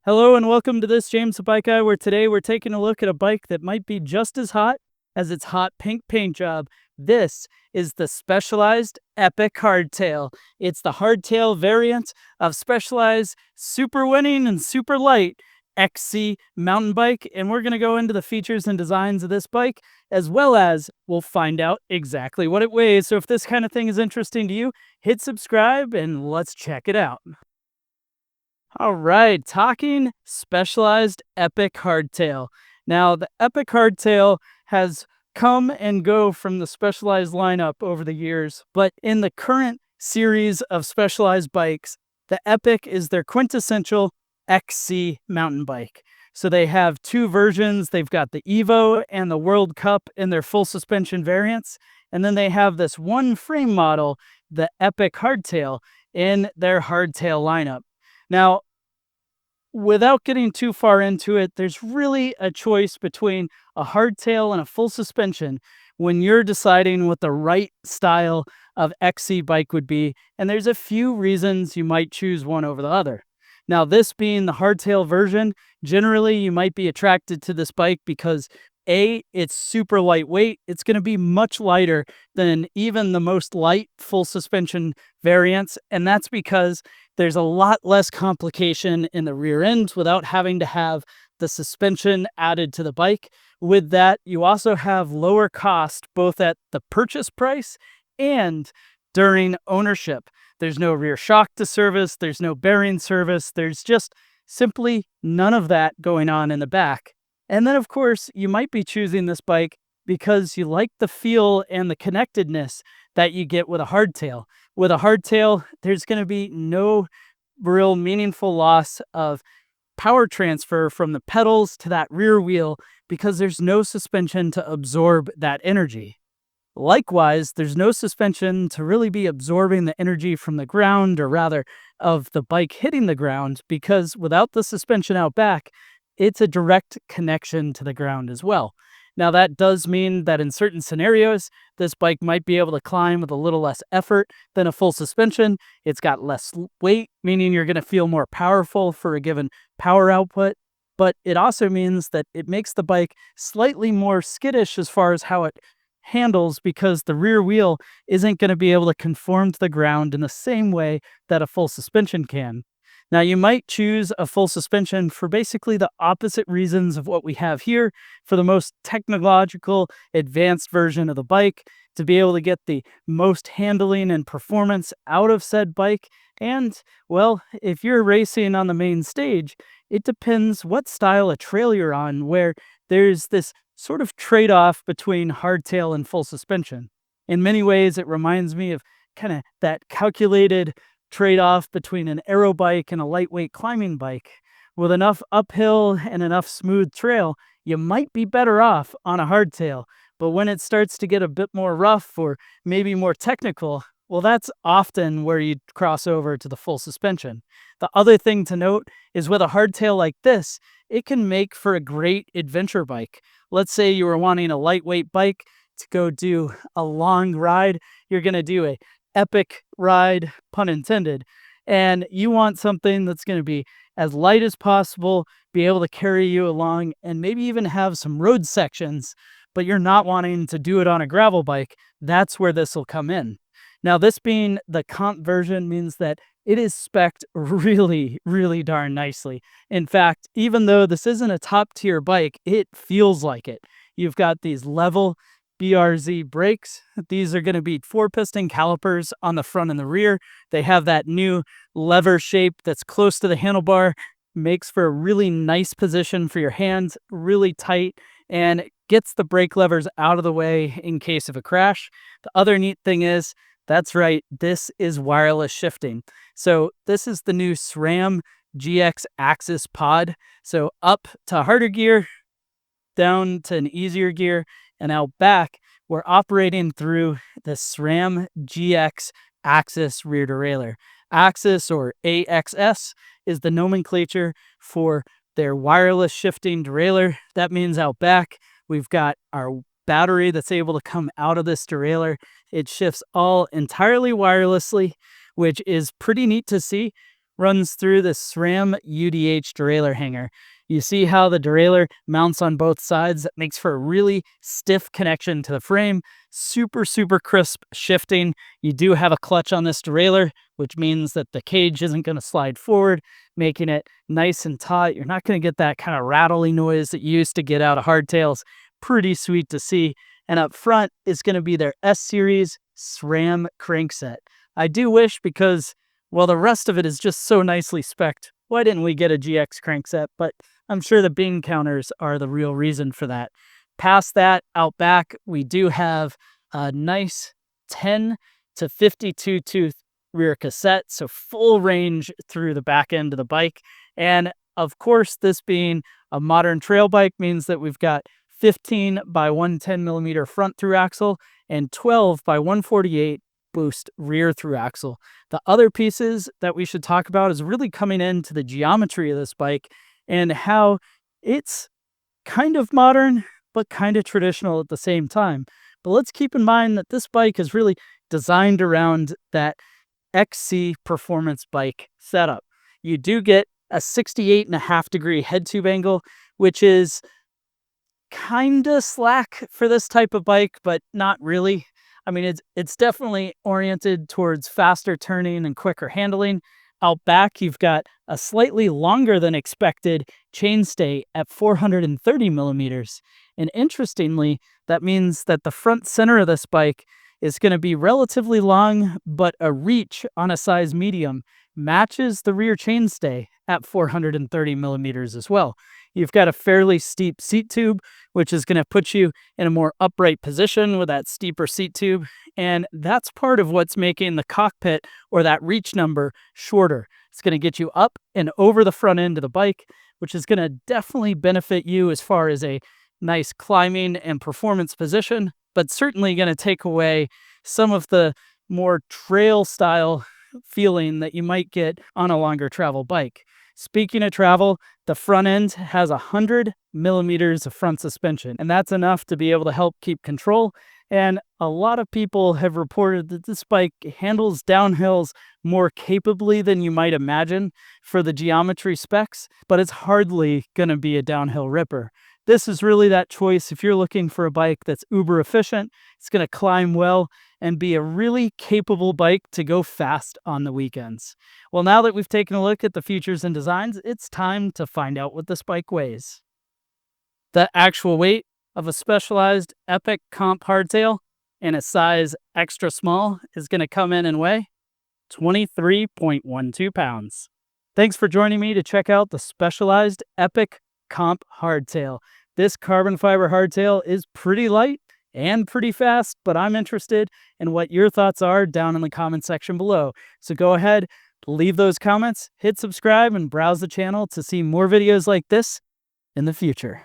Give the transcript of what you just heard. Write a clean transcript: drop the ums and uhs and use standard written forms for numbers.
Hello and welcome to this James the Bike Guy, where today we're taking a look at a bike that might be just as hot as its hot pink paint job. This is the Specialized Epic Hardtail. It's the hardtail variant of Specialized super winning and super light XC mountain bike, and we're going to go into the features and designs of this bike, as well as we'll find out exactly what it weighs. So if this kind of thing is interesting to you, hit subscribe and let's check it out. All right, talking Specialized Epic Hardtail. Now, the Epic Hardtail has come and go from the Specialized lineup over the years, but in the current series of Specialized bikes, the Epic is their quintessential XC mountain bike. So they have two versions. They've got the Evo and the World Cup in their full suspension variants, and then they have this one frame model, the Epic Hardtail, in their hardtail lineup. Now, without getting too far into it, there's really a choice between a hardtail and a full suspension when you're deciding what the right style of XC bike would be, and there's a few reasons you might choose one over the other. Now, this being the hardtail version, generally you might be attracted to this bike because it's super lightweight. It's going to be much lighter than even the most light full suspension variants, and that's because there's a lot less complication in the rear end without having to have the suspension added to the bike. With that, you also have lower cost both at the purchase price and during ownership. There's no rear shock to service, there's no bearing service, there's just simply none of that going on in the back. And then, of course, you might be choosing this bike because you like the feel and the connectedness that you get with a hardtail. With a hardtail, there's going to be no real meaningful loss of power transfer from the pedals to that rear wheel because there's no suspension to absorb that energy. Likewise, there's no suspension to really be absorbing the energy from the ground, or rather of the bike hitting the ground, because without the suspension out back, it's a direct connection to the ground as well. Now, that does mean that in certain scenarios, this bike might be able to climb with a little less effort than a full suspension. It's got less weight, meaning you're going to feel more powerful for a given power output. But it also means that it makes the bike slightly more skittish as far as how it handles, because the rear wheel isn't going to be able to conform to the ground in the same way that a full suspension can. Now, you might choose a full suspension for basically the opposite reasons of what we have here, for the most technological, advanced version of the bike, to be able to get the most handling and performance out of said bike. And, well, if you're racing on the main stage, it depends what style of trail you're on, where there's this sort of trade-off between hardtail and full suspension. In many ways, it reminds me of kind of that calculated trade-off between an aero bike and a lightweight climbing bike. With enough uphill and enough smooth trail, you might be better off on a hardtail. But when it starts to get a bit more rough or maybe more technical, well, that's often where you cross over to the full suspension. The other thing to note is with a hardtail like this, it can make for a great adventure bike. Let's say you were wanting a lightweight bike to go do a long ride. You're going to do a epic ride, pun intended, and you want something that's going to be as light as possible, be able to carry you along, and maybe even have some road sections, but you're not wanting to do it on a gravel bike. That's where this will come in. Now, this being the comp version means that it is spec'd really, really darn nicely. In fact, even though this isn't a top tier bike, it feels like it. You've got these level BRZ brakes. These are going to be 4-piston calipers on the front and the rear. They have that new lever shape that's close to the handlebar, makes for a really nice position for your hands, really tight, and gets the brake levers out of the way in case of a crash. The other neat thing is, that's right, this is wireless shifting. So this is the new SRAM GX AXS pod. So up to harder gear, down to an easier gear, and out back, we're operating through the SRAM GX AXS rear derailleur. AXS, or AXS, is the nomenclature for their wireless shifting derailleur. That means out back, we've got our battery that's able to come out of this derailleur. It shifts all entirely wirelessly, which is pretty neat to see. runs through the SRAM UDH derailleur hanger. You see how the derailleur mounts on both sides? That makes for a really stiff connection to the frame. Super, super crisp shifting. You do have a clutch on this derailleur, which means that the cage isn't going to slide forward, making it nice and taut. You're not going to get that kind of rattly noise that you used to get out of hardtails. Pretty sweet to see. And up front is going to be their S-Series SRAM crankset. I do wish, because, well, the rest of it is just so nicely spec'd, why didn't we get a GX crankset? But I'm sure the bean counters are the real reason for that. Past that, out back, we do have a nice 10 to 52 tooth rear cassette, so full range through the back end of the bike. And of course, this being a modern trail bike means that we've got 15 by 110 millimeter front through axle and 12 by 148 boost rear through axle. The other pieces that we should talk about is really coming into the geometry of this bike and how it's kind of modern, but kind of traditional at the same time. But let's keep in mind that this bike is really designed around that XC performance bike setup. You do get a 68.5 degree head tube angle, which is kind of slack for this type of bike, but not really. I mean, it's definitely oriented towards faster turning and quicker handling. Out back, you've got a slightly longer than expected chainstay at 430 millimeters. And interestingly, that means that the front center of this bike is going to be relatively long, but a reach on a size medium matches the rear chainstay at 430 millimeters as well. You've got a fairly steep seat tube, which is going to put you in a more upright position with that steeper seat tube. And that's part of what's making the cockpit or that reach number shorter. It's going to get you up and over the front end of the bike, which is going to definitely benefit you as far as a nice climbing and performance position, but certainly going to take away some of the more trail style feeling that you might get on a longer travel bike. Speaking of travel, the front end has 100 millimeters of front suspension, and that's enough to be able to help keep control. And a lot of people have reported that this bike handles downhills more capably than you might imagine for the geometry specs, but it's hardly going to be a downhill ripper. This is really that choice if you're looking for a bike that's uber efficient, it's going to climb well, and be a really capable bike to go fast on the weekends. Well, now that we've taken a look at the features and designs, it's time to find out what this bike weighs. The actual weight of a Specialized Epic Comp Hardtail in a size extra small is going to come in and weigh 23.12 pounds. Thanks for joining me to check out the Specialized Epic Comp Hardtail. This carbon fiber hardtail is pretty light and pretty fast, but I'm interested in what your thoughts are down in the comment section below. So go ahead, leave those comments, hit subscribe, and browse the channel to see more videos like this in the future.